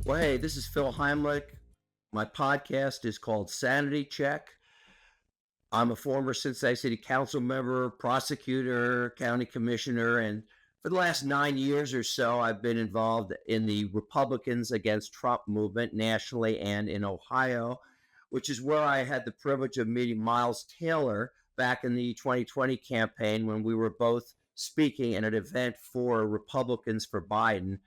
Well, hey, this is Phil Heimlich. My podcast is called Sanity Check. I'm a former Cincinnati City Council member, prosecutor, county commissioner, and for the last 9 years or so, I've been involved in the Republicans Against Trump movement nationally and in Ohio, which is where I had the privilege of meeting Miles Taylor back in the 2020 campaign when we were both speaking at an event for Republicans for Biden.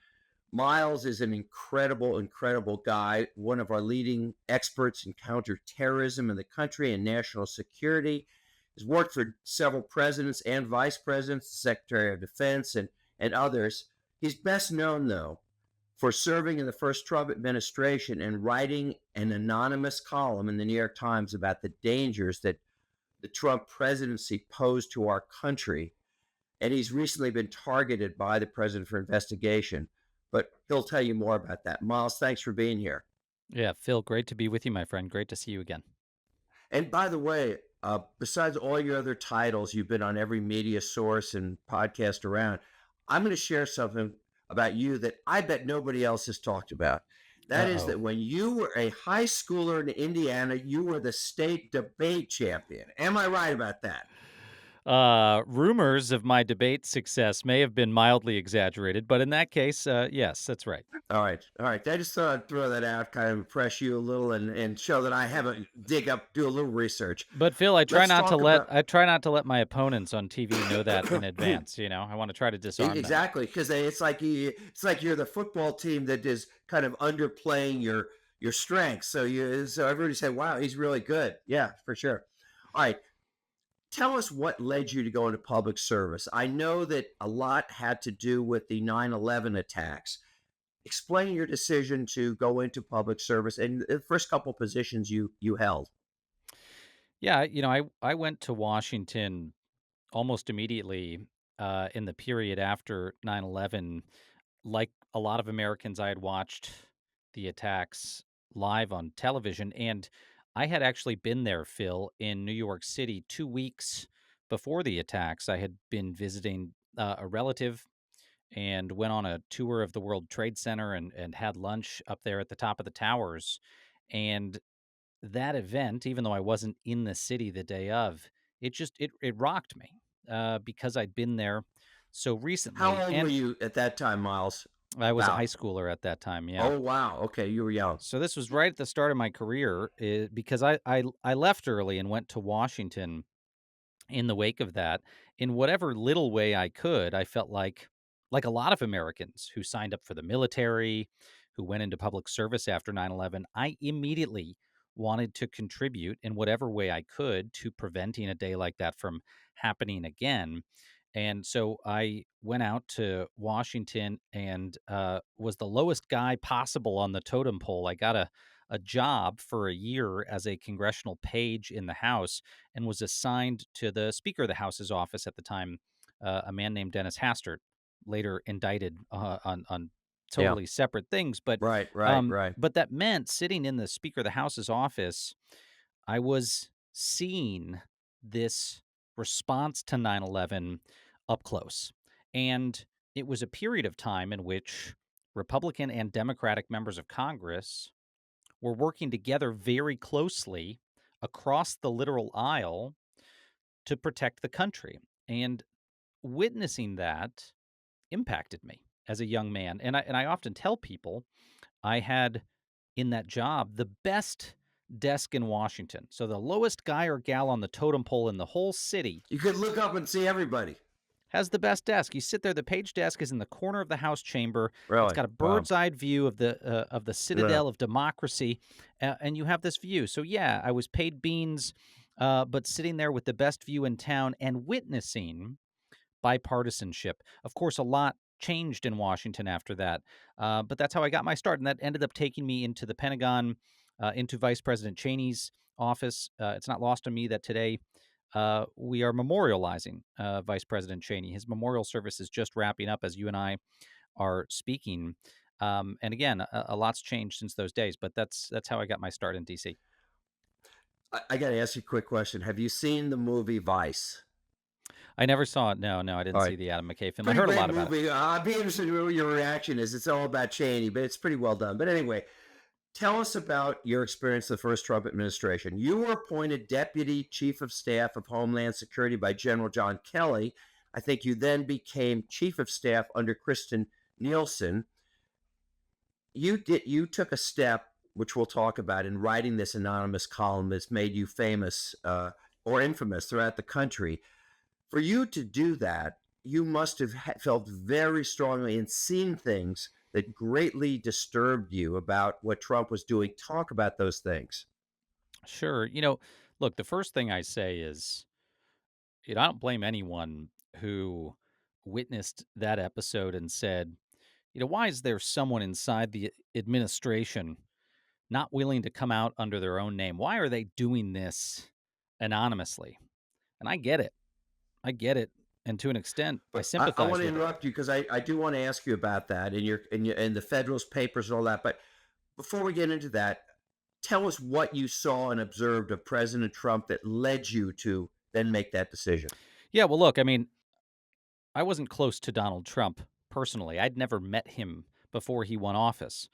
Miles is an incredible guy, one of our leading experts in counterterrorism in the country and national security. He's worked for several presidents and vice presidents, the Secretary of Defense, and others. He's best known, though, for serving in the first Trump administration and writing an anonymous column in the New York Times about the dangers that the Trump presidency posed to our country. And he's recently been targeted by the president for investigation. But he'll tell you more about that. Miles, thanks for being here. Yeah, Phil, great to be with you, my friend. Great to see you again. And by the way, besides all your other titles, you've been on every media source and podcast around. I'm going to share something about you that I bet nobody else has talked about. That is Uh-oh. that when you were a high schooler in Indiana, you were the state debate champion. Am I right about that? Rumors of my debate success may have been mildly exaggerated, but in that case, yes, that's right. All right. All right. I just thought I'd throw that out, kind of impress you a little and show that I haven't do a little research. But Phil, I try Let's not to talk let about I try not to let my opponents on TV know that in advance. I want to try to disarm them. exactly, because it's like you're the football team that is kind of underplaying your strengths. So everybody say, "Wow, he's really good." Yeah, for sure. All right. Tell us what led you to go into public service. I know that a lot had to do with the 9/11 attacks. Explain your decision to go into public service and the first couple positions you held. Yeah, I went to Washington almost immediately in the period after 9/11. Like a lot of Americans, I had watched the attacks live on television, and I had actually been there, Phil, in New York City 2 weeks before the attacks. I had been visiting a relative and went on a tour of the World Trade Center and had lunch up there at the top of the towers. And that event, even though I wasn't in the city the day of, it rocked me because I'd been there so How recently, old were and you at that time, Miles? I was a high About. schooler at that time. Yeah. Oh, wow. Okay, you were young. So this was right at the start of my career because I left early and went to Washington in the wake of that. In whatever little way I could, I felt like a lot of Americans who signed up for the military, who went into public service after 9/11, I immediately wanted to contribute in whatever way I could to preventing a day like that from happening again. And so I went out to Washington and was the lowest guy possible on the totem pole. I got a job for a year as a congressional page in the House and was assigned to the Speaker of the House's office at the time, a man named Dennis Hastert, later indicted on Yeah. totally separate things. But Right, right, um, right. but that meant sitting in the Speaker of the House's office, I was seeing this response to 9/11 up close. And it was a period of time in which Republican and Democratic members of Congress were working together very closely across the literal aisle to protect the country. And witnessing that impacted me as a young man. And I often tell people I had in that job the best desk in Washington. So the lowest guy or gal on the totem pole in the whole city You could look up and see everybody. has the best desk. You sit there. The page desk is in the corner of the House chamber. It's Really? got a Wow. bird's eye view of the Yeah. citadel of democracy, and you have this view. So yeah, I was paid beans, but sitting there with the best view in town and witnessing bipartisanship. Of course, a lot changed in Washington after that, but that's how I got my start, and that ended up taking me into the Pentagon, into Vice President Cheney's office. It's not lost on me that today we are memorializing Vice President Cheney. His memorial service is just wrapping up as you and I are speaking. And again, a lot's changed since those days, but that's how I got my start in DC. I got to ask you a quick question. Have you seen the movie Vice? I never saw it. No, no, I All didn't right. see the Adam McKay film. I Pretty heard a great lot about it. movie. I'd be interested in what your reaction is. It's all about Cheney, but it's pretty well done. But anyway, tell us about your experience in the first Trump administration. You were appointed Deputy Chief of Staff of Homeland Security by General John Kelly. I think you then became Chief of Staff under Kristen Nielsen. You took a step which we'll talk about in writing this anonymous column that's made you famous or infamous throughout the country. For you to do that, you must have felt very strongly and seen things that greatly disturbed you about what Trump was doing. Talk about those things. Sure. Look, the first thing I say is, I don't blame anyone who witnessed that episode and said, why is there someone inside the administration not willing to come out under their own name? Why are they doing this anonymously? And I get it. I get it. And to an extent, I But I sympathize want to with it. interrupt you because I do want to ask you about that and the Federalist Papers and all that. But before we get into that, tell us what you saw and observed of President Trump that led you to then make that decision. Yeah, well, look, I mean, I wasn't close to Donald Trump personally. I'd never met him before he won office.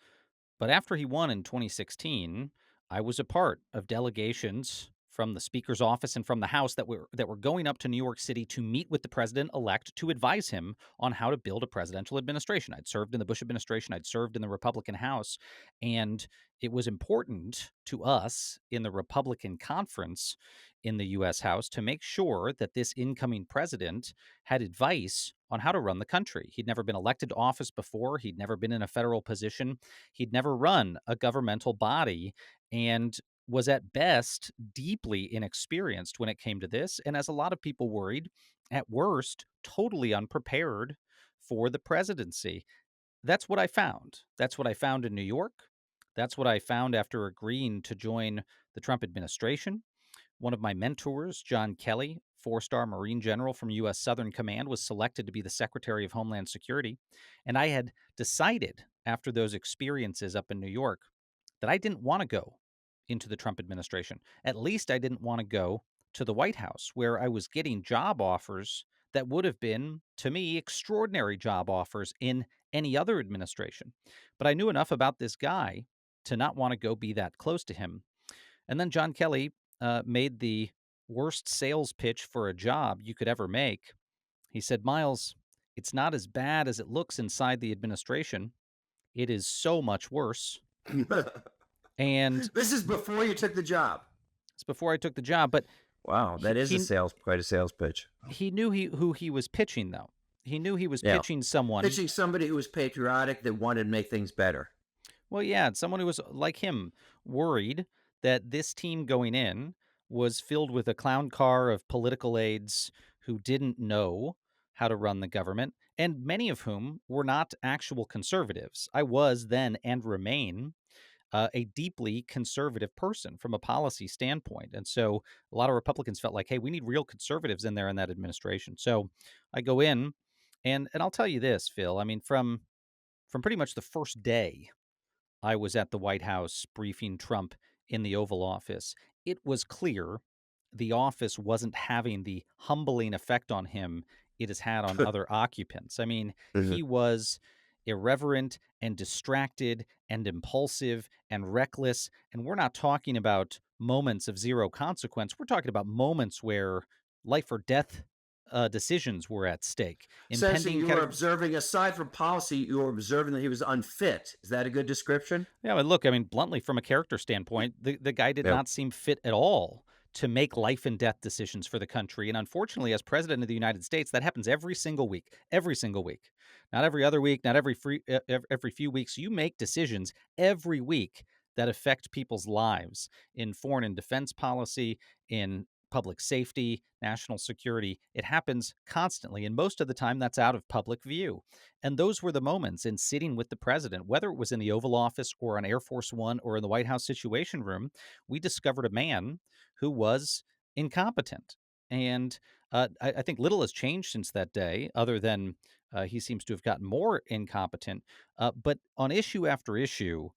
But after he won in 2016, I was a part of delegations from the Speaker's office and from the House that were going up to New York City to meet with the president-elect to advise him on how to build a presidential administration. I'd served in the Bush administration, I'd served in the Republican House, and it was important to us in the Republican conference in the US House to make sure that this incoming president had advice on how to run the country. He'd never been elected to office before, he'd never been in a federal position, he'd never run a governmental body, and was at best deeply inexperienced when it came to this. And as a lot of people worried, at worst, totally unprepared for the presidency. That's what I found. That's what I found in New York. That's what I found after agreeing to join the Trump administration. One of my mentors, John Kelly, four-star Marine general from U.S. Southern Command, was selected to be the Secretary of Homeland Security. And I had decided after those experiences up in New York that I didn't want to go into the Trump administration. At least I didn't want to go to the White House, where I was getting job offers that would have been, to me, extraordinary job offers in any other administration. But I knew enough about this guy to not want to go be that close to him. And then John Kelly made the worst sales pitch for a job you could ever make. He said, Miles, it's not as bad as it looks inside the administration. It is so much worse. And This is before you took the job. it's before I took the job, but Wow, he that is he, quite a sales pitch. he knew who he was pitching, though. He knew he was Yeah, pitching someone. pitching somebody who was patriotic that wanted to make things better. Well, yeah, someone who was like him, worried that this team going in was filled with a clown car of political aides who didn't know how to run the government, and many of whom were not actual conservatives. I was then and remain a deeply conservative person from a policy standpoint. And so a lot of Republicans felt like, hey, we need real conservatives in there in that administration. So I go in and I'll tell you this, Phil. I mean, from pretty much the first day I was at the White House briefing Trump in the Oval Office, it was clear the office wasn't having the humbling effect on him it has had on other occupants. I mean, Mhm. he was irreverent and distracted and impulsive and reckless. And we're not talking about moments of zero consequence. We're talking about moments where life or death decisions were at stake. Essentially, Impending you were observing, aside from policy, you were observing that he was unfit. Is that a good description? Yeah, but look, I mean, bluntly, from a character standpoint, the guy did Yeah. not seem fit at all to make life and death decisions for the country. And unfortunately, as president of the United States, that happens every single week, every single week. Not every other week, not every few weeks. You make decisions every week that affect people's lives in foreign and defense policy, in public safety, national security. It happens constantly, and most of the time that's out of public view. And those were the moments in sitting with the president, whether it was in the Oval Office or on Air Force One or in the White House Situation Room, we discovered a man who was incompetent. And I think little has changed since that day, other than he seems to have gotten more incompetent. But on issue after issue,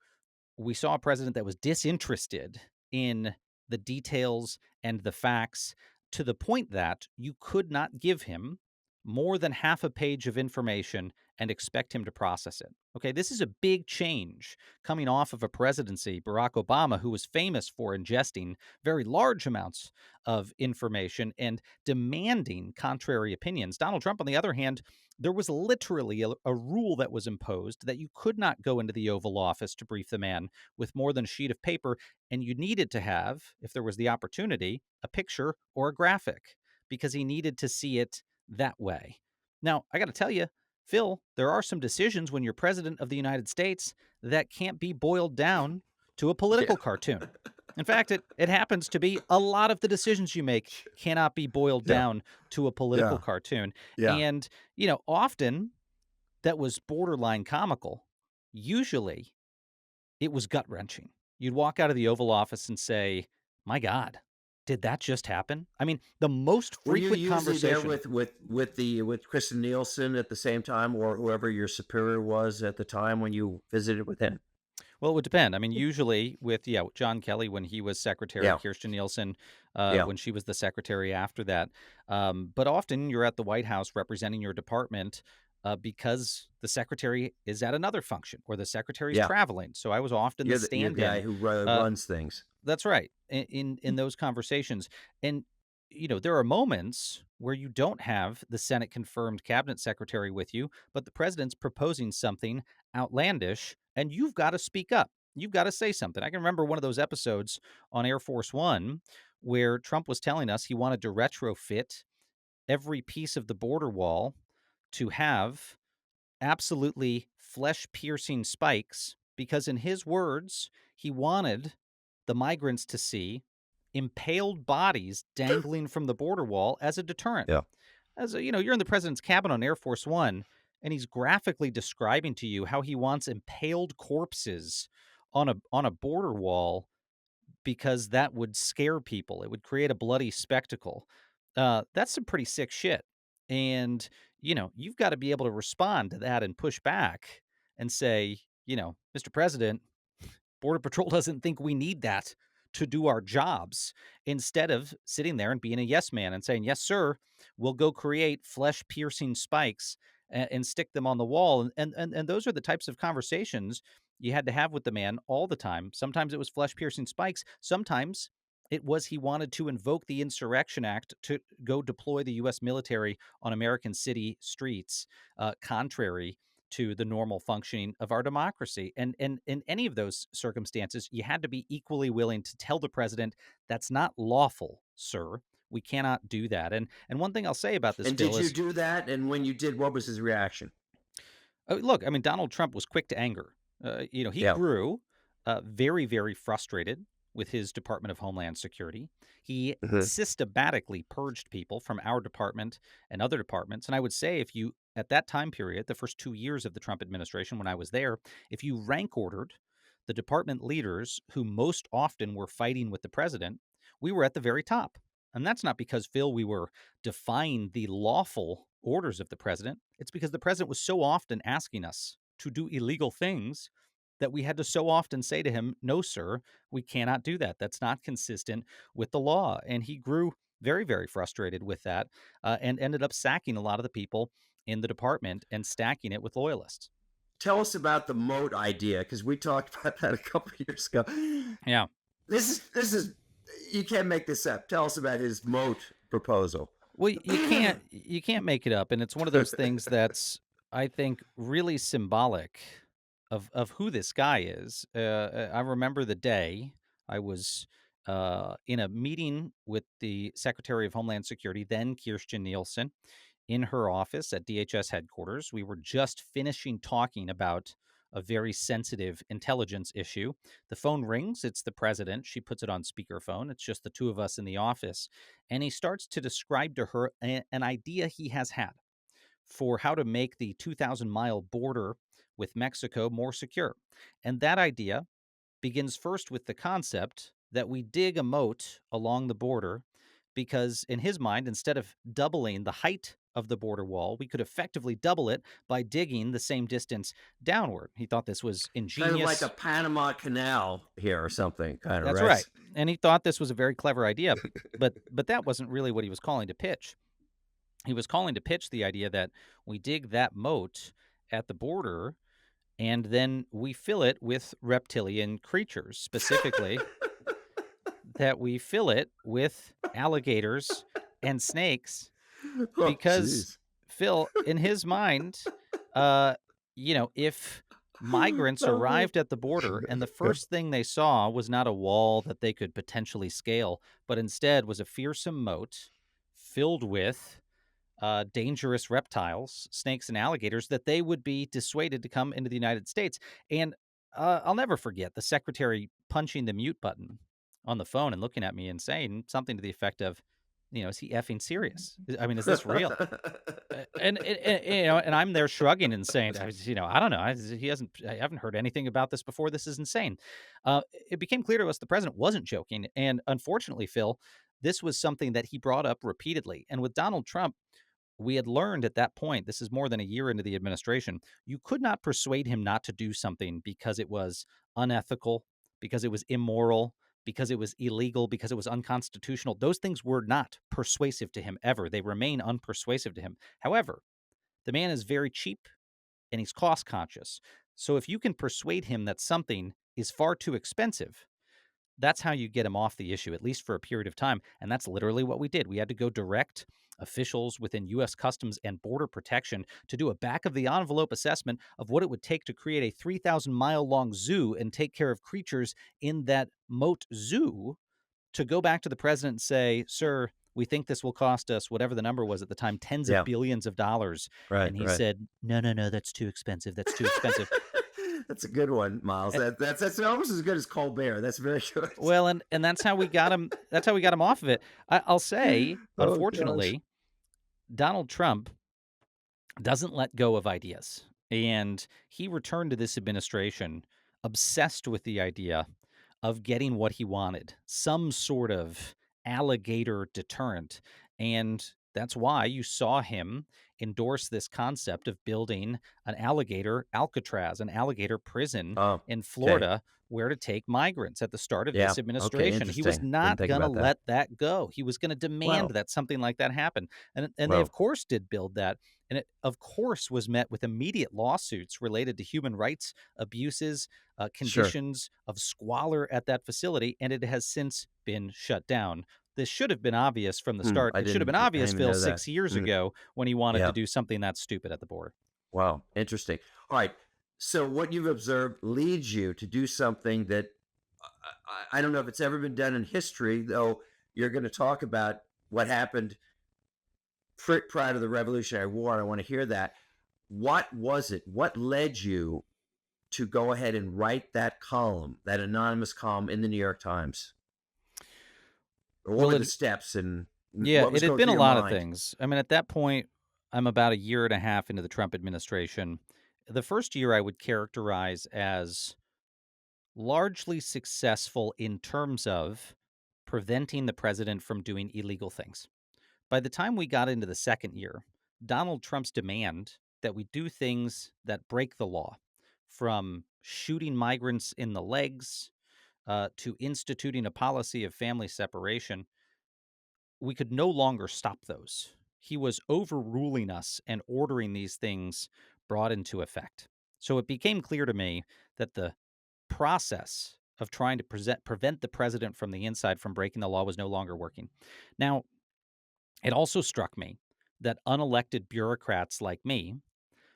we saw a president that was disinterested in the details and the facts, to the point that you could not give him more than half a page of information and expect him to process it. Okay, this is a big change coming off of a presidency, Barack Obama, who was famous for ingesting very large amounts of information and demanding contrary opinions. Donald Trump, on the other hand, there was literally a rule that was imposed that you could not go into the Oval Office to brief the man with more than a sheet of paper, and you needed to have, if there was the opportunity, a picture or a graphic because he needed to see it that way. Now, I got to tell you, Phil, there are some decisions when you're president of the United States that can't be boiled down to a Yeah. political cartoon. In fact, it happens to be a lot of the decisions you make cannot be boiled Yeah. down to a political Yeah. cartoon. Yeah. And, often that was borderline comical. Usually it was gut wrenching. You'd walk out of the Oval Office and say, my God, did that just happen? I mean, the most Were you frequent usually there conversation. with Kristen Nielsen at the same time, or whoever your superior was at the time when you visited with him? Well, it would depend. I mean, usually with John Kelly when he was secretary, Yeah. Kirstjen Nielsen Yeah. when she was the secretary after that. But often you're at the White House representing your department because the secretary is at another function or the secretary's Yeah. traveling. So I was often the You're the guy stand-in. who Uh, runs things. That's right. In those conversations. And there are moments where you don't have the Senate confirmed cabinet secretary with you, but the president's proposing something outlandish and you've got to speak up. You've got to say something. I can remember one of those episodes on Air Force 1 where Trump was telling us he wanted to retrofit every piece of the border wall to have absolutely flesh-piercing spikes because, in his words, he wanted the migrants to see impaled bodies dangling from the border wall as a deterrent. Yeah. You're in the president's cabin on Air Force One, and he's graphically describing to you how he wants impaled corpses on a border wall because that would scare people. It would create a bloody spectacle. That's some pretty sick shit. And, you've got to be able to respond to that and push back and say, Mr. President, Border Patrol doesn't think we need that to do our jobs. Instead of sitting there and being a yes man and saying, yes, sir, we'll go create flesh piercing spikes and stick them on the wall. And those are the types of conversations you had to have with the man all the time. Sometimes it was flesh piercing spikes. Sometimes it was he wanted to invoke the Insurrection Act to go deploy the U.S. military on American city streets, contrary to the normal functioning of our democracy. And in any of those circumstances, you had to be equally willing to tell the president, that's not lawful, sir. We cannot do that. And one thing I'll say about this, And Phil, did you is do that? And when you did, what was his reaction? look, I mean, Donald Trump was quick to anger. He Yeah. grew very, very frustrated with his Department of Homeland Security. He Mhm. systematically purged people from our department and other departments. And I would say, if you, at that time period, the first 2 years of the Trump administration, when I was there, if you rank ordered the department leaders who most often were fighting with the president, we were at the very top. And that's not because, Phil, we were defying the lawful orders of the president. It's because the president was so often asking us to do illegal things that we had to so often say to him, no, sir, we cannot do that. That's not consistent with the law. And he grew very, very frustrated with that and ended up sacking a lot of the people in the department and stacking it with loyalists. Tell us about the moat idea, because we talked about that a couple of years ago. Yeah. This is you can't make this up. Tell us about his moat proposal. Well, you can't make it up, and it's one of those things that's, I think, really symbolic of who this guy is. I remember the day I was in a meeting with the Secretary of Homeland Security, then Kirstjen Nielsen, in her office at DHS headquarters. We were just finishing talking about a very sensitive intelligence issue. The phone rings. It's the president. She puts it on speakerphone. It's just the two of us in the office. And he starts to describe to her an idea he has had for how to make the 2,000-mile border with Mexico more secure. And that idea begins first with the concept that we dig a moat along the border because in his mind, instead of doubling the height of the border wall, we could effectively double it by digging the same distance downward. He thought this was Kind of like a ingenious. Panama Canal here or something, kind of, That's right? right. And he thought this was a very clever idea, but that wasn't really what he was calling to pitch. He was calling to pitch the idea that we dig that moat at the border and then we fill it with reptilian creatures, specifically that we fill it with alligators and snakes Oh, because jeez. Phil, in his mind, uh, if migrants Oh. arrived at the border and the first thing they saw was not a wall that they could potentially scale, but instead was a fearsome moat filled with dangerous reptiles, snakes, and alligators, that they would be dissuaded to come into the United States. And I'll never forget the secretary punching the mute button on the phone and looking at me and saying something to the effect of, is he effing serious? I mean, is this real? And I'm there shrugging and saying, I don't know. I haven't heard anything about this before. This is insane. It became clear to us the president wasn't joking. And unfortunately, Phil, this was something that he brought up repeatedly. And with Donald Trump, we had learned at that point, this is more than a year into the administration, you could not persuade him not to do something because it was unethical, because it was immoral, because it was illegal, because it was unconstitutional. Those things were not persuasive to him ever. They remain unpersuasive to him. However, the man is very cheap and he's cost conscious. So if you can persuade him that something is far too expensive, that's how you get him off the issue, at least for a period of time. And that's literally what we did. We had to go direct officials within U.S. Customs and Border Protection to do a back of the envelope assessment of what it would take to create a 3,000-mile long zoo and take care of creatures in that moat zoo, to go back to the president and say, sir, we think this will cost us whatever the number was at the time, tens of Yeah, billions of dollars. right, And he right. said, no, no, no, that's too expensive. That's too expensive. That's a good one, Miles. That's almost as good as Colbert. That's very good. Well, and that's how we got him. That's how we got him off of it. I'll say, Oh gosh. unfortunately, Donald Trump doesn't let go of ideas, and he returned to this administration obsessed with the idea of getting what he wanted, some sort of alligator deterrent. And that's why you saw him endorse this concept of building an alligator Alcatraz, an alligator prison Oh, in okay. Florida, where to take migrants at the start of Yeah. this Okay. administration. He was Interesting. Didn't not think going to about that. let that go. He was going to demand Wow. that something like that happen. And they, of Well, course, did build that. And it, of course, was met with immediate lawsuits related to human rights abuses, sure. conditions of squalor at that facility, and it has since been shut down. This should have been obvious from the start. I It should have been didn't obvious, even Phil, know that. 6 years Mm, ago when he wanted to yeah. do something that stupid at the border. Wow. Interesting. All right. So what you've observed leads you to do something that I don't know if it's ever been done in history, though you're going to talk about what happened prior to the Revolutionary War. I want to hear that. What was it? What led you to go ahead and write that column, that anonymous column in the New York Times? Or what Well, were the steps and yeah, what it was had going been through a your lot of mind? things. I mean, at that point, I'm about a year and a half into the Trump administration. The first year I would characterize as largely successful in terms of preventing the president from doing illegal things. By the time we got into the second year, Donald Trump's demand that we do things that break the law, from shooting migrants in the legs to instituting a policy of family separation, we could no longer stop those. He was overruling us and ordering these things brought into effect. So it became clear to me that the process of trying to prevent the president from the inside from breaking the law was no longer working. Now, it also struck me that unelected bureaucrats like me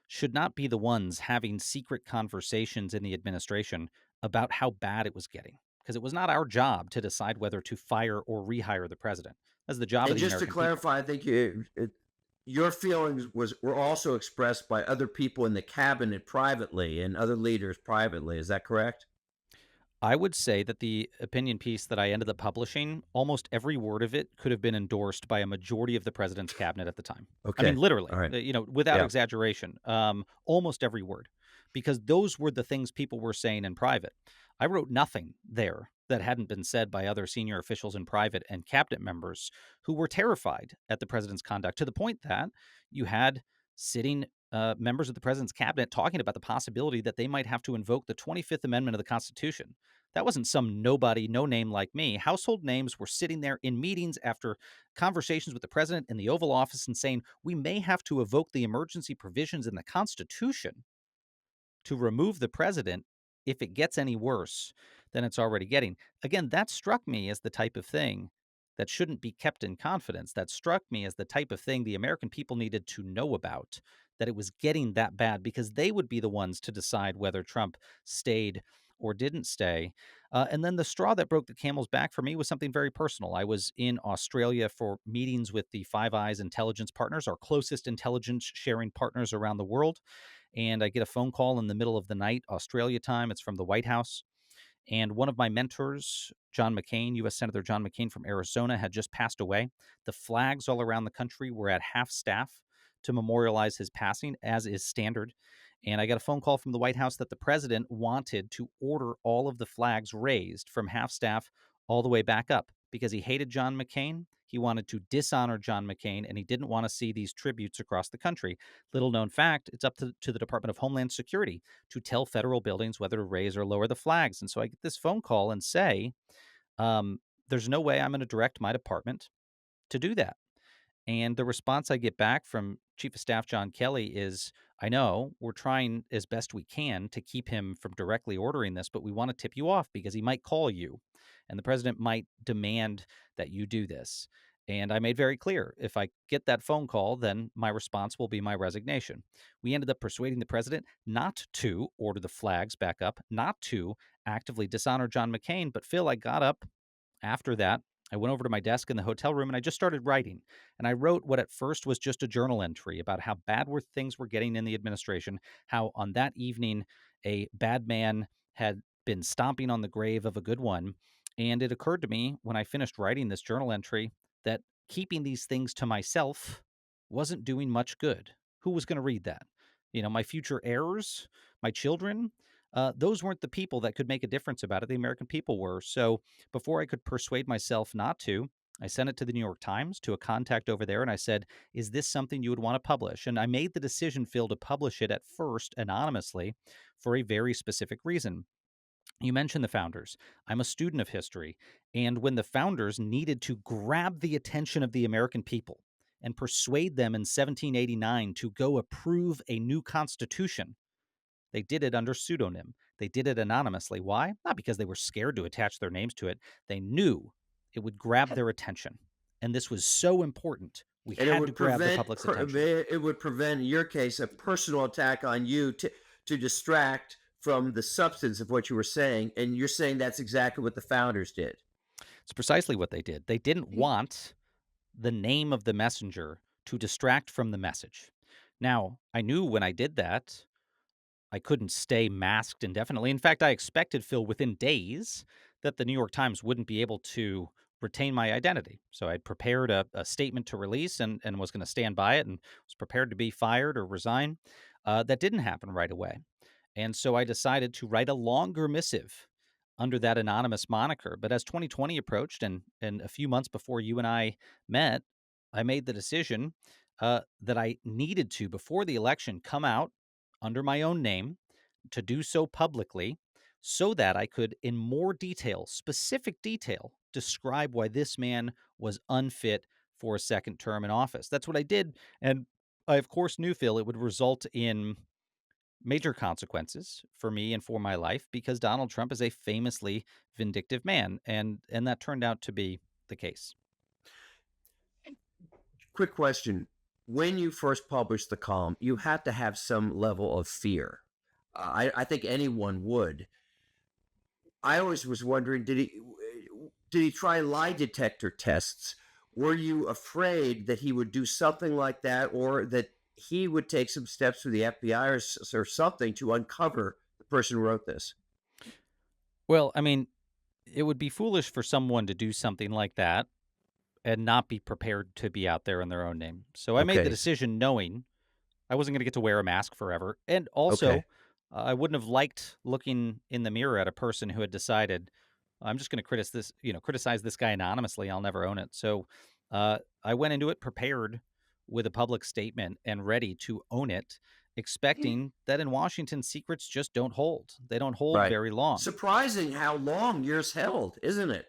should not be the ones having secret conversations in the administration about how bad it was getting, because it was not our job to decide whether to fire or rehire the president. That's the job of And the just to American people. clarify, I think your feelings were also expressed by other people in the cabinet privately and other leaders privately. Is that correct? I would say that the opinion piece that I ended up publishing, almost every word of it could have been endorsed by a majority of the president's cabinet at the time. I mean, Okay. All literally, right. without Yeah. exaggeration, almost every word, because those were the things people were saying in private. I wrote nothing there that hadn't been said by other senior officials in private and cabinet members who were terrified at the president's conduct, to the point that you had sitting members of the president's cabinet talking about the possibility that they might have to invoke the 25th Amendment of the Constitution. That wasn't some nobody, no name like me. Household names were sitting there in meetings after conversations with the president in the Oval Office and saying, we may have to evoke the emergency provisions in the Constitution to remove the president if it gets any worse than it's already getting. Again, that struck me as the type of thing that shouldn't be kept in confidence. That struck me as the type of thing the American people needed to know about, that it was getting that bad, because they would be the ones to decide whether Trump stayed or didn't stay. And then the straw that broke the camel's back for me was something very personal. I was in Australia for meetings with the Five Eyes intelligence partners, our closest intelligence sharing partners around the world. And I get a phone call in the middle of the night, Australia time. It's from the White House. And one of my mentors, John McCain, U.S. Senator John McCain from Arizona, had just passed away. The flags all around the country were at half staff to memorialize his passing, as is standard. And I got a phone call from the White House that the president wanted to order all of the flags raised from half staff all the way back up because he hated John McCain. He wanted to dishonor John McCain, and he didn't want to see these tributes across the country. Little known fact, it's up to the Department of Homeland Security to tell federal buildings whether to raise or lower the flags. And so I get this phone call and say, there's no way I'm going to direct my department to do that. And the response I get back from Chief of Staff John Kelly is, I know we're trying as best we can to keep him from directly ordering this, but we want to tip you off because he might call you and the president might demand that you do this. And I made very clear, if I get that phone call, then my response will be my resignation. We ended up persuading the president not to order the flags back up, not to actively dishonor John McCain. But Phil, I got up after that. I went over to my desk in the hotel room and I just started writing. And I wrote what at first was just a journal entry about how bad things were getting in the administration, how on that evening a bad man had been stomping on the grave of a good one. And it occurred to me when I finished writing this journal entry that keeping these things to myself wasn't doing much good. Who was going to read that? My future heirs, my children, those weren't the people that could make a difference about it. The American people were. So before I could persuade myself not to, I sent it to the New York Times, to a contact over there, and I said, is this something you would want to publish? And I made the decision, Phil, to publish it at first anonymously for a very specific reason. You mentioned the founders. I'm a student of history. And when the founders needed to grab the attention of the American people and persuade them in 1789 to go approve a new constitution, they did it under pseudonym. They did it anonymously. Why? Not because they were scared to attach their names to it. They knew it would grab their attention. And this was so important. We And it had to would grab the public's attention. it would prevent, in your case, a personal attack on you to distract from the substance of what you were saying. And you're saying that's exactly what the founders did. It's precisely what they did. They didn't want the name of the messenger to distract from the message. Now, I knew when I did that, I couldn't stay masked indefinitely. In fact, I expected, Phil, within days that the New York Times wouldn't be able to retain my identity. So I'd prepared a statement to release and was going to stand by it and was prepared to be fired or resign. That didn't happen right away. And so I decided to write a longer missive under that anonymous moniker. But as 2020 approached and a few months before you and I met, I made the decision that I needed to, before the election, come out under my own name, to do so publicly, so that I could, in more detail, specific detail, describe why this man was unfit for a second term in office. That's what I did. And I, of course, knew, Phil, it would result in major consequences for me and for my life, because Donald Trump is a famously vindictive man. And that turned out to be the case. Quick question. When you first published the column, you had to have some level of fear. I think anyone would. I always was wondering, did he try lie detector tests? Were you afraid that he would do something like that, or that he would take some steps through the FBI or something to uncover the person who wrote this? Well, I mean, it would be foolish for someone to do something like that and not be prepared to be out there in their own name. So I made the Okay. decision knowing I wasn't going to get to wear a mask forever. And also, Okay. I wouldn't have liked looking in the mirror at a person who had decided, I'm just going to criticize this guy anonymously. I'll never own it. So I went into it prepared with a public statement and ready to own it, expecting that in Washington, secrets just don't hold. They don't hold Right. very long. Surprising how long yours held, isn't it?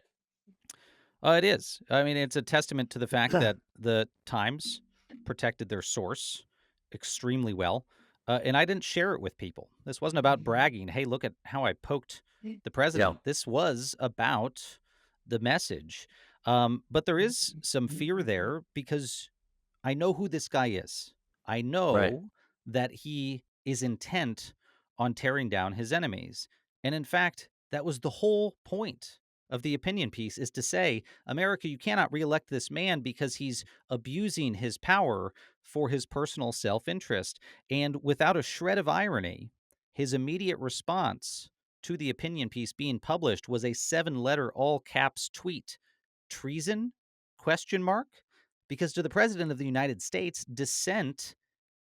It is. I mean, it's a testament to the fact that the Times protected their source extremely well. And I didn't share it with people. This wasn't about bragging. Hey, look at how I poked the Yeah. president. This was about the message. But there is some fear there because I know who this guy is. I Right. know that he is intent on tearing down his enemies. And in fact, that was the whole point of the opinion piece, is to say, America, you cannot reelect this man because he's abusing his power for his personal self-interest. And without a shred of irony, his immediate response to the opinion piece being published was a 7-letter all caps tweet. Treason? Question mark? Because to the president of the United States, dissent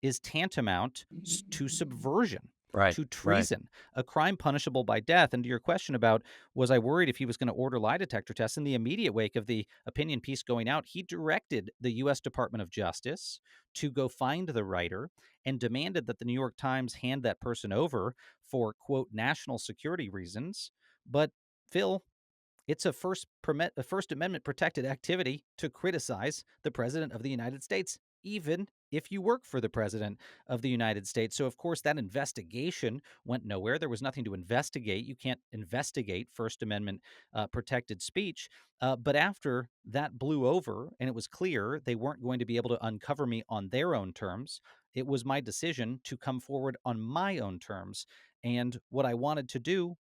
is tantamount to subversion, Right. to Right. treason, a crime punishable by death. And to your question about, was I worried if he was going to order lie detector tests, in the immediate wake of the opinion piece going out, he directed the U.S. Department of Justice to go find the writer and demanded that the New York Times hand that person over for, quote, national security reasons. But Phil, it's a First Amendment protected activity to criticize the President of the United States, even if you work for the President of the United States. So, of course, that investigation went nowhere. There was nothing to investigate. You can't investigate First Amendment protected speech. But after that blew over and it was clear they weren't going to be able to uncover me on their own terms, it was my decision to come forward on my own terms. And what I wanted to do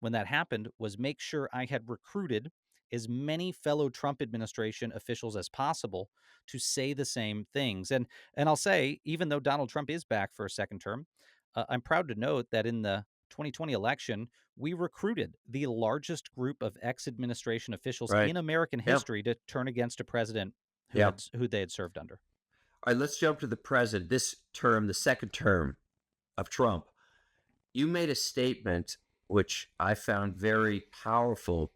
when that happened was make sure I had recruited as many fellow Trump administration officials as possible to say the same things. And I'll say, even though Donald Trump is back for a second term, I'm proud to note that in the 2020 election, we recruited the largest group of ex-administration officials Right. in American Yeah. history to turn against a president Yeah. who they had served under. All right. Let's jump to the president. This term, the second term of Trump, you made a statement which I found very powerful.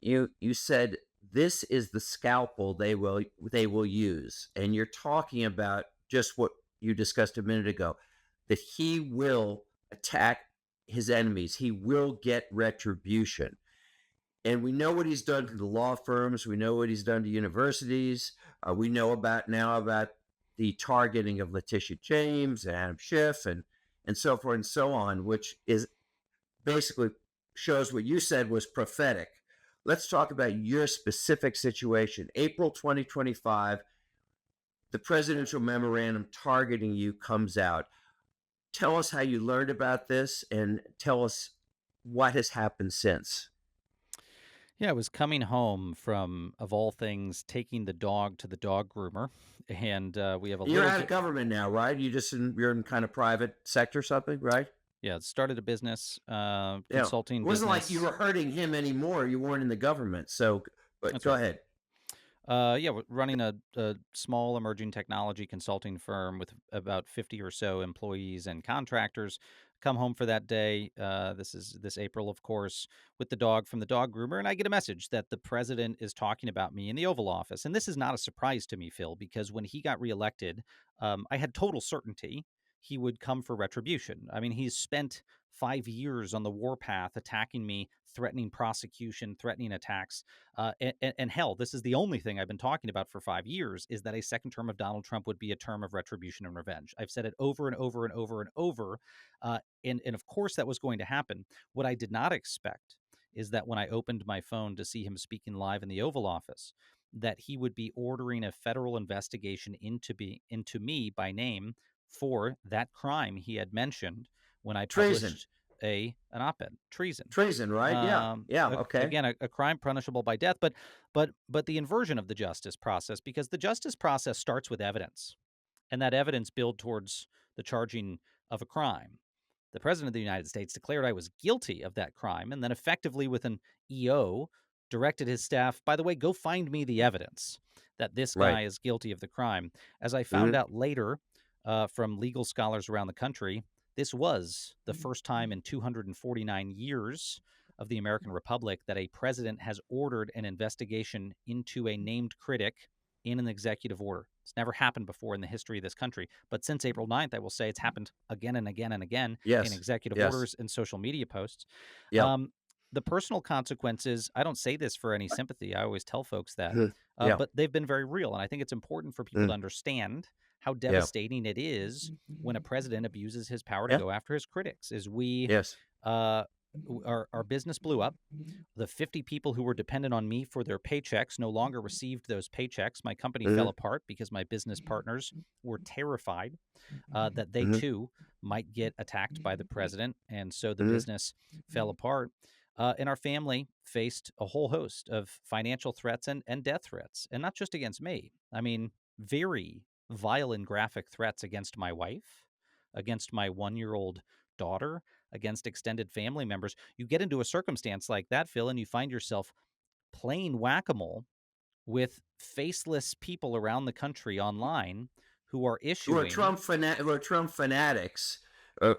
You said this is the scalpel they will use, and you're talking about just what you discussed a minute ago, that he will attack his enemies. He will get retribution. And we know what he's done to the law firms. We know what he's done to universities. We know about the targeting of Letitia James and Adam Schiff and so forth and so on, which is basically shows what you said was prophetic. Let's talk about your specific situation. April 2025, the presidential memorandum targeting you comes out. Tell us how you learned about this and tell us what has happened since. Yeah, I was coming home from, of all things, taking the dog to the dog groomer, and we have a You're little. out of government now, right? You're in kind of private sector something, right? Yeah, started a business, Yeah. It consulting wasn't like you business. were hurting him anymore. You weren't in the government. So, but That's go right. ahead. Yeah, we're running a small emerging technology consulting firm with about 50 or so employees and contractors. Come home for that day. This is this April, of course, with the dog from the dog groomer, and I get a message that the president is talking about me in the Oval Office. And this is not a surprise to me, Phil, because when he got reelected, I had total certainty he would come for retribution. I mean, he's spent 5 years on the warpath attacking me, threatening prosecution, threatening attacks. And hell, this is the only thing I've been talking about for 5 years, is that a second term of Donald Trump would be a term of retribution and revenge. I've said it over and over and over and over. And of course, that was going to happen. What I did not expect is that when I opened my phone to see him speaking live in the Oval Office, that he would be ordering a federal investigation into me by name for that crime he had mentioned when I Treason. published an op-ed. Treason. Treason, right? Yeah. Yeah. Okay. Again, a crime punishable by death, but the inversion of the justice process, because the justice process starts with evidence, and that evidence build towards the charging of a crime. The president of the United States declared I was guilty of that crime, and then effectively with an EO directed his staff, by the way, go find me the evidence that this Right. guy is guilty of the crime. As I found Mhm. out later from legal scholars around the country, this was the first time in 249 years of the American Republic that a president has ordered an investigation into a named critic in an executive order. It's never happened before in the history of this country. But since April 9th, I will say it's happened again and again and again in Yes. executive Yes. orders and social media posts. Yep. Um, the personal consequences, I don't say this for any sympathy. I always tell folks that, Mhm. Yeah. but they've been very real. And I think it's important for people to Mm. understand how Yeah. devastating it is when a president abuses his power to Yeah. go after his critics. Is we, Yes. uh, our business blew up. The 50 people who were dependent on me for their paychecks no longer received those paychecks. My company fell Mhm. apart because my business partners were terrified that they Mhm. too might get attacked by the president. And so the Mhm. business fell apart. And our family faced a whole host of financial threats and death threats, and not just against me. I mean, very vile and graphic threats against my wife, against my 1-year-old daughter, against extended family members. You get into a circumstance like that, Phil, and you find yourself playing whack-a-mole with faceless people around the country online who are issuing. Who are Trump fanatics. Uh,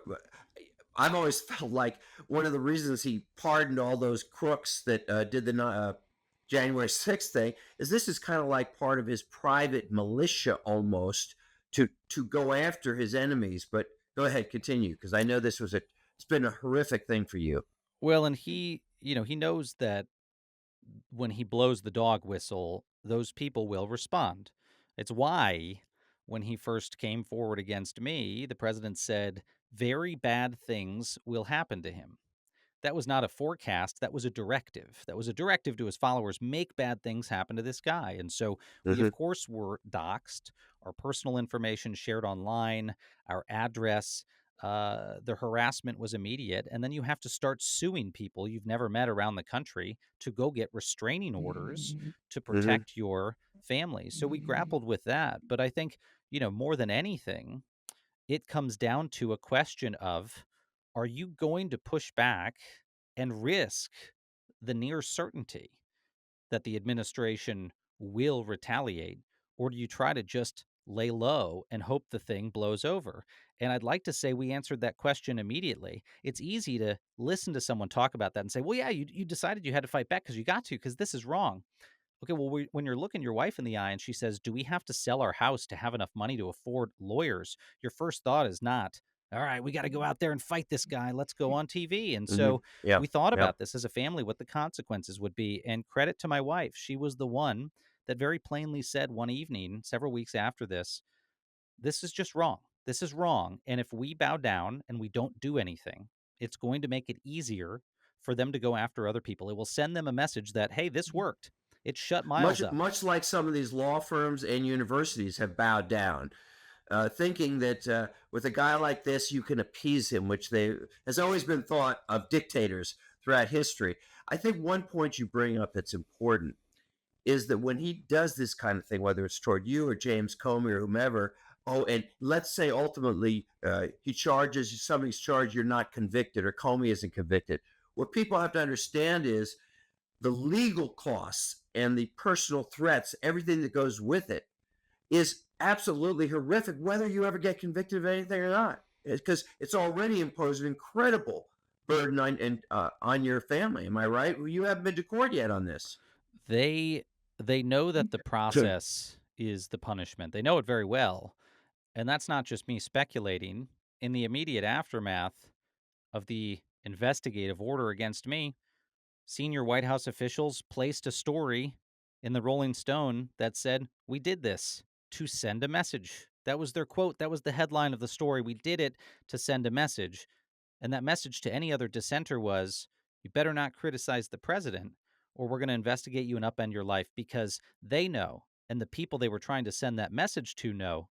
I've always felt like one of the reasons he pardoned all those crooks that did the January 6th thing is this is kind of like part of his private militia almost to go after his enemies. But go ahead, continue, because I know it's been a horrific thing for you. Well, and he knows that when he blows the dog whistle, those people will respond. It's why when he first came forward against me, the president said very bad things will happen to him. That was not a forecast. That was a directive. That was a directive to his followers, make bad things happen to this guy. And so we, Hmm. of course, were doxxed, our personal information shared online, our address. The harassment was immediate. And then you have to start suing people you've never met around the country to go get restraining orders to Hmm. protect your family. So we grappled with that. But I think, more than anything, it comes down to a question of, are you going to push back and risk the near certainty that the administration will retaliate, or do you try to just lay low and hope the thing blows over? And I'd like to say we answered that question immediately. It's easy to listen to someone talk about that and say, well, yeah, you decided you had to fight back because you got to, because this is wrong. Okay, well, when you're looking your wife in the eye and she says, do we have to sell our house to have enough money to afford lawyers? Your first thought is not, all right, we got to go out there and fight this guy. Let's go on TV. And Hmm. so Yeah. we thought Yeah. about this as a family, what the consequences would be. And credit to my wife. She was the one that very plainly said one evening, several weeks after this is just wrong. This is wrong. And if we bow down and we don't do anything, it's going to make it easier for them to go after other people. It will send them a message that, hey, this worked. It shut Much Miles up. much like some of these law firms and universities have bowed down, thinking that with a guy like this you can appease him, which they has always been thought of dictators throughout history. I think one point you bring up that's important is that when he does this kind of thing, whether it's toward you or James Comey or whomever, oh, and let's say ultimately he charges somebody's charged, you're not convicted, or Comey isn't convicted. What people have to understand is the legal costs and the personal threats, everything that goes with it, is absolutely horrific, whether you ever get convicted of anything or not, because it's already imposed an incredible burden on your family. Am I right? Well, you haven't been to court yet on this. They they know that the process is the punishment. They know it very well. And that's not just me speculating. In the immediate aftermath of the investigative order against me, senior White House officials placed a story in the Rolling Stone that said, we did this to send a message. That was their quote. That was the headline of the story. We did it to send a message. And that message to any other dissenter was, you better not criticize the president, or we're going to investigate you and upend your life, because they know, and the people they were trying to send that message to know,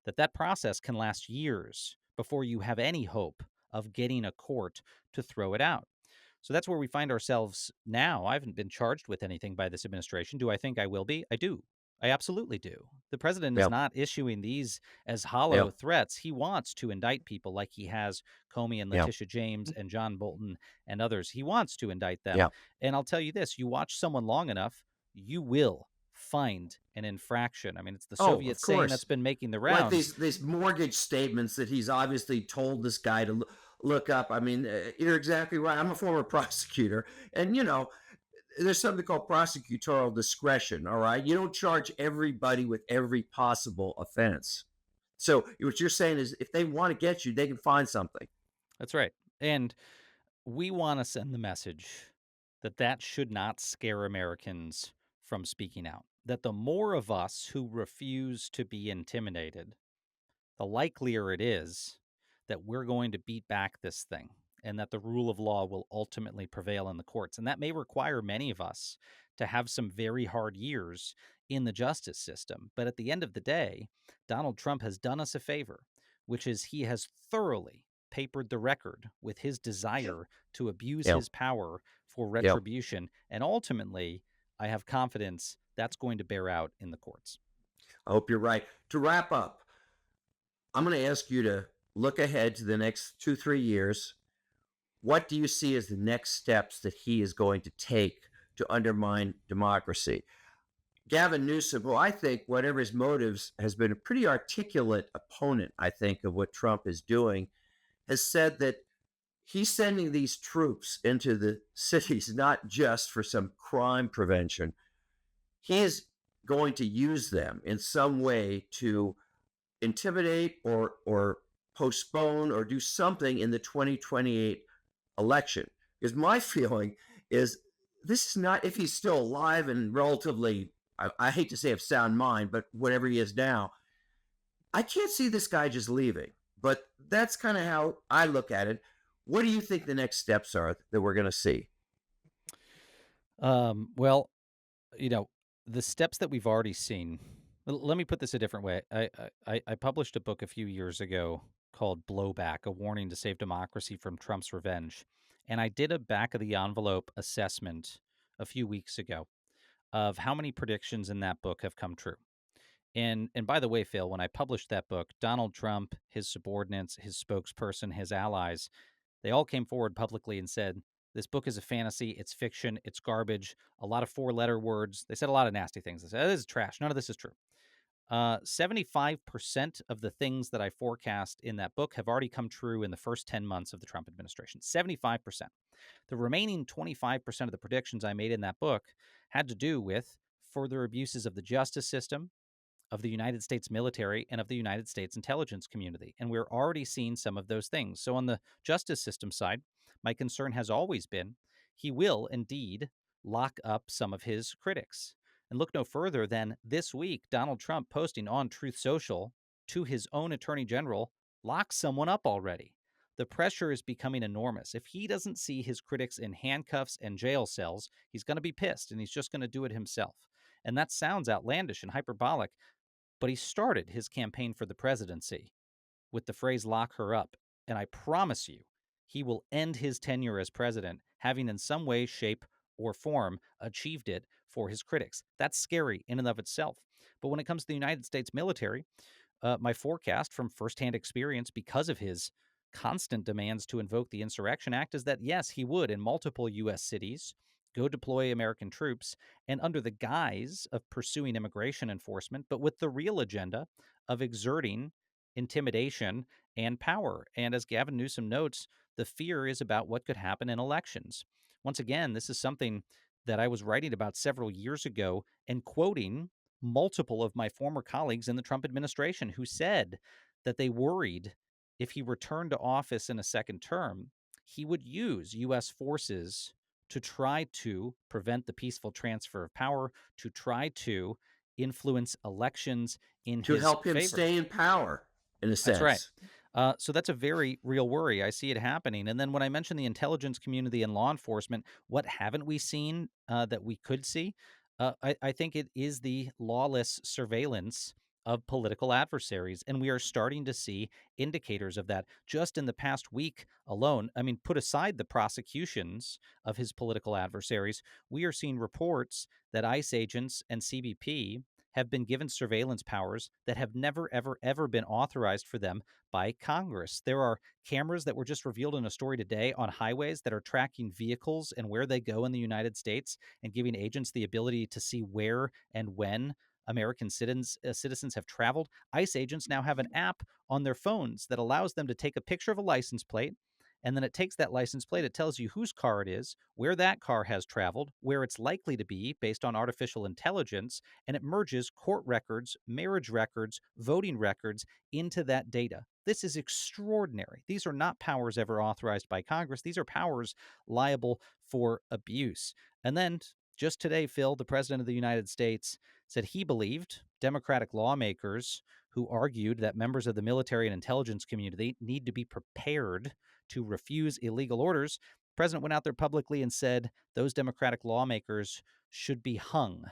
that that process can last years before you have any hope of getting a court to throw it out. So that's where we find ourselves now. I haven't been charged with anything by this administration. Do I think I will be? I do. I absolutely do. The president is Yeah, not issuing these as yeah, hollow threats. He wants to indict people like he has Comey and yeah, Letitia James and John Bolton and others. He wants to indict them. yeah. And I'll tell you this, you watch someone long enough, you will find an infraction. I mean, it's the Oh, Soviet of saying that's course. been making the Like rounds. these mortgage statements that he's obviously told this guy to. look up. I mean, you're exactly right. I'm a former prosecutor, and there's something called prosecutorial discretion. All right, you don't charge everybody with every possible offense. So what you're saying is, if they want to get you, they can find something. That's right. And we want to send the message that that should not scare Americans from speaking out. That the more of us who refuse to be intimidated, the likelier it is that we're going to beat back this thing and that the rule of law will ultimately prevail in the courts. And that may require many of us to have some very hard years in the justice system. But at the end of the day, Donald Trump has done us a favor, which is he has thoroughly papered the record with his desire to abuse Yeah, his power for yeah. retribution. And ultimately, I have confidence that's going to bear out in the courts. I hope you're right. To wrap up, I'm going to ask you to look ahead to the next 2, 3 years. What do you see as the next steps that he is going to take to undermine democracy? Gavin Newsom, who I think, whatever his motives, has been a pretty articulate opponent, I think, of what Trump is doing, has said that he's sending these troops into the cities not just for some crime prevention. He is going to use them in some way to intimidate or postpone or do something in the 2028 election. Because my feeling is this is not, if he's still alive and relatively, I hate to say of sound mind, but whatever he is now, I can't see this guy just leaving. But that's kind of how I look at it. What do you think the next steps are that we're going to see? Well, you know, the steps that we've already seen. Let me put this a different way. I published a book a few years ago called Blowback: A Warning to Save Democracy from Trump's Revenge. And I did a back of the envelope assessment a few weeks ago of how many predictions in that book have come true. And by the way, Phil, when I published that book, Donald Trump, his subordinates, his spokesperson, his allies, they all came forward publicly and said, this book is a fantasy, it's fiction, it's garbage, a lot of four-letter words. They said a lot of nasty things. They said, this is trash. None of this is true. 75% of the things that I forecast in that book have already come true in the first 10 months of the Trump administration. 75%. The remaining 25% of the predictions I made in that book had to do with further abuses of the justice system, of the United States military, and of the United States intelligence community. And we're already seeing some of those things. So on the justice system side, my concern has always been he will indeed lock up some of his critics. And look no further than this week, Donald Trump posting on Truth Social to his own attorney general, lock someone up already. The pressure is becoming enormous. If he doesn't see his critics in handcuffs and jail cells, he's going to be pissed and he's just going to do it himself. And that sounds outlandish and hyperbolic, but he started his campaign for the presidency with the phrase lock her up. And I promise you, he will end his tenure as president having in some way, shape, or form achieved it for his critics. That's scary in and of itself. But when it comes to the United States military, my forecast from firsthand experience, because of his constant demands to invoke the Insurrection Act, is that yes, he would, in multiple U.S. cities, go deploy American troops, and under the guise of pursuing immigration enforcement, but with the real agenda of exerting intimidation and power. And as Gavin Newsom notes, the fear is about what could happen in elections. Once again, this is something that I was writing about several years ago and quoting multiple of my former colleagues in the Trump administration who said that they worried if he returned to office in a second term, he would use U.S. forces to try to prevent the peaceful transfer of power, to try to influence elections in To his help him favor. stay in power, in a That's right. sense. So that's a very real worry. I see it happening. And then when I mention the intelligence community and law enforcement, what haven't we seen that we could see? I think it is the lawless surveillance of political adversaries. And we are starting to see indicators of that just in the past week alone. I mean, put aside the prosecutions of his political adversaries, we are seeing reports that ICE agents and CBP have been given surveillance powers that have never, ever, ever been authorized for them by Congress. There are cameras that were just revealed in a story today on highways that are tracking vehicles and where they go in the United States and giving agents the ability to see where and when American citizens have traveled. ICE agents now have an app on their phones that allows them to take a picture of a license plate And then it takes that license plate, it tells you whose car it is, where that car has traveled, where it's likely to be based on artificial intelligence, and it merges court records, marriage records, voting records into that data. This is extraordinary. These are not powers ever authorized by Congress. These are powers liable for abuse. And then just today, Phil, the president of the United States, said he believed Democratic lawmakers who argued that members of the military and intelligence community need to be prepared to refuse illegal orders. The president went out there publicly and said those Democratic lawmakers should be hung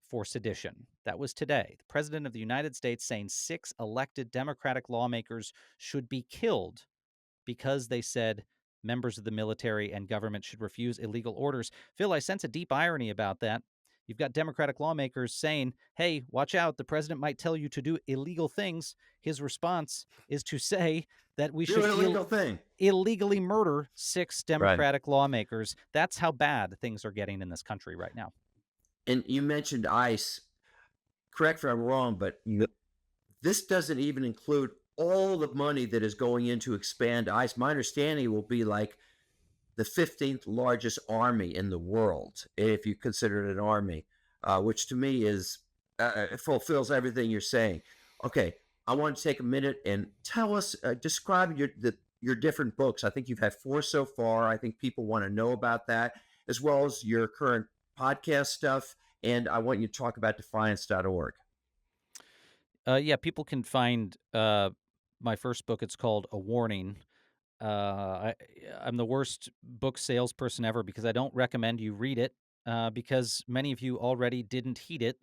for sedition. That was today. The president of the United States saying 6 elected Democratic lawmakers should be killed because they said members of the military and government should refuse illegal orders. Phil, I sense a deep irony about that. You've got Democratic lawmakers saying, hey, watch out, the president might tell you to do illegal things. His response is to say that we Do should an illegal thing. illegally murder 6 Right. Democratic lawmakers. That's how bad things are getting in this country right now. And you mentioned ICE. Correct if I'm wrong, but this doesn't even include all the money that is going in to expand ICE. My understanding will be like the 15th largest army in the world, if you consider it an army, which to me is fulfills everything you're saying. Okay, I want to take a minute and tell us, describe your different books. I think you've had 4 so far. I think people want to know about that, as well as your current podcast stuff. And I want you to talk about defiance.org. Yeah, people can find my first book. It's called A Warning. I I'm the worst book salesperson ever because I don't recommend you read it, because many of you already didn't heed it,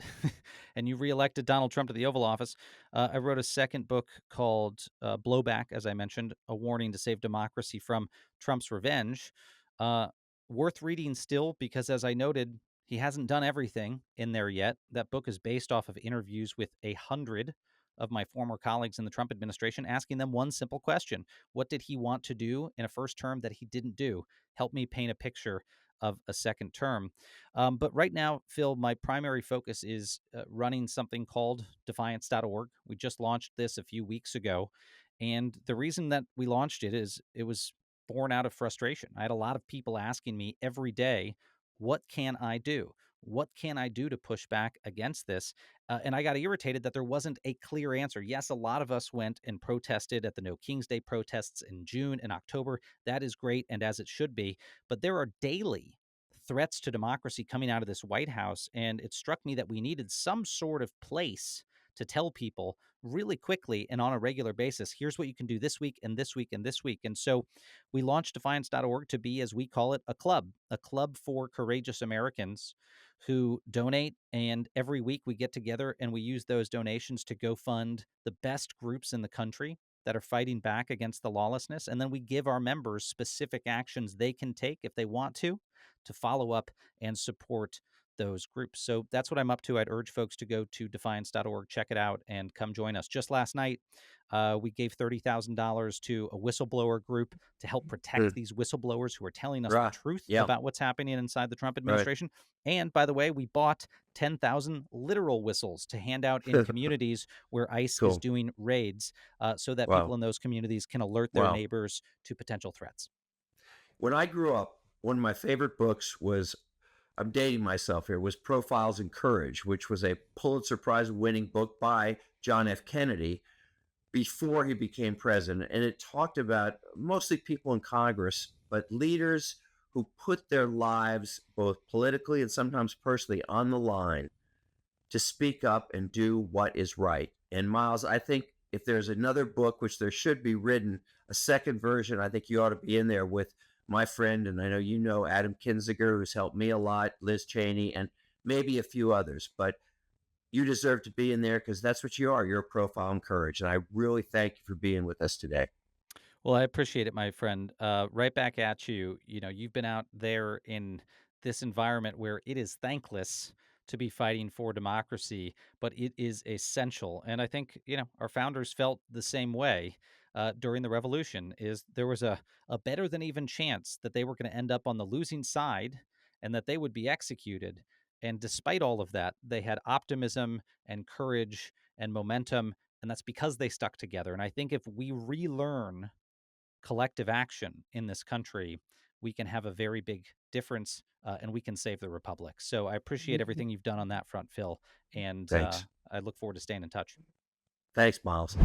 and you reelected Donald Trump to the Oval Office. I wrote a second book called Blowback, as I mentioned, A Warning to Save Democracy from Trump's Revenge. Uh, Worth reading still because, as I noted, he hasn't done everything in there yet. That book is based off of interviews with 100 of my former colleagues in the Trump administration, asking them one simple question: what did he want to do in a first term that he didn't do? Help me paint a picture of a second term. But right now, Phil, my primary focus is running something called defiance.org. We just launched this a few weeks ago. And the reason that we launched it is it was born out of frustration. I had a lot of people asking me every day, what can I do? What can I do to push back against this? And I got irritated that there wasn't a clear answer. Yes, a lot of us went and protested at the No King's Day protests in June and October. That is great, and as it should be. But there are daily threats to democracy coming out of this White House. And it struck me that we needed some sort of place to tell people really quickly and on a regular basis, here's what you can do this week and this week and this week. And so we launched defiance.org to be, as we call it, a club for courageous Americans who donate. And every week we get together and we use those donations to go fund the best groups in the country that are fighting back against the lawlessness. And then we give our members specific actions they can take if they want to follow up and support those groups. So that's what I'm up to. I'd urge folks to go to defiance.org, check it out, and come join us. Just last night, we gave $30,000 to a whistleblower group to help protect these whistleblowers who are telling us the truth Yeah. about what's happening inside the Trump Right. administration. And by the way, we bought 10,000 literal whistles to hand out in communities where ICE is Cool. doing raids, so that Wow. people in those communities can alert their Wow. neighbors to potential threats. When I grew up, one of my favorite books was, I'm dating myself here, was Profiles in Courage, which was a Pulitzer Prize winning book by John F. Kennedy before he became president. And it talked about mostly people in Congress, but leaders who put their lives, both politically and sometimes personally, on the line to speak up and do what is right. And Miles, I think if there's another book, which there should be written, a second version, I think you ought to be in there with my friend, and I know you know Adam Kinzinger, who's helped me a lot, Liz Cheney, and maybe a few others. But you deserve to be in there because that's what you are. You're a profile in courage. And I really thank you for being with us today. Well, I appreciate it, my friend. Right back at you. You know, you've been out there in this environment where it is thankless to be fighting for democracy, but it is essential. And I think, you know, our founders felt the same way during the revolution. Is there was a better than even chance that they were going to end up on the losing side and that they would be executed. And despite all of that, they had optimism and courage and momentum. And that's because they stuck together. And I think if we relearn collective action in this country, we can have a very big difference, and we can save the republic. So I appreciate everything you've done on that front, Phil, and Thanks. I look forward to staying in touch. Thanks, Miles.